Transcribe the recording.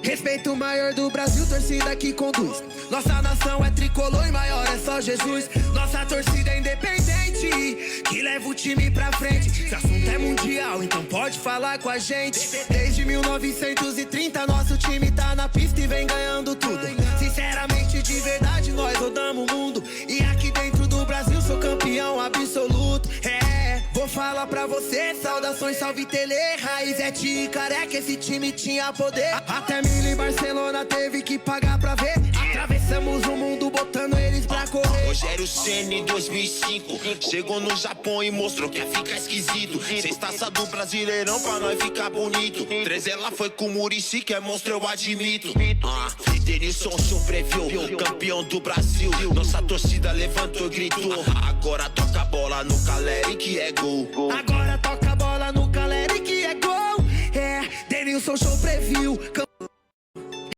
Respeito o maior do Brasil, torcida que conduz. Nossa nação é tricolor e maior é só Jesus. Nossa torcida é independente, que leva o time pra frente. Se o assunto é mundial, então pode falar com a gente. Desde 1930 nosso time tá na pista e vem ganhando tudo. Sinceramente, de verdade, nós rodamos o mundo. E aqui dentro do Brasil sou campeão absoluto. Vou falar pra você, saudações, salve Tele. Raiz é tia careca, esse time tinha poder. Até Milan e Barcelona teve que pagar pra ver. Atravessamos o mundo botando eles pra correr. Rogério Ceni 2005 chegou no Japão e mostrou que ia ficar esquisito. Sextaça do Brasileirão pra nós ficar bonito. Trezela foi com o Muricy, que é monstro, eu admito. Denilson show previu, campeão do Brasil. Nossa torcida levantou e gritou. Agora toca a bola no Caleri que é gol. Agora toca a bola no Caleri que é gol. Denilson show previu.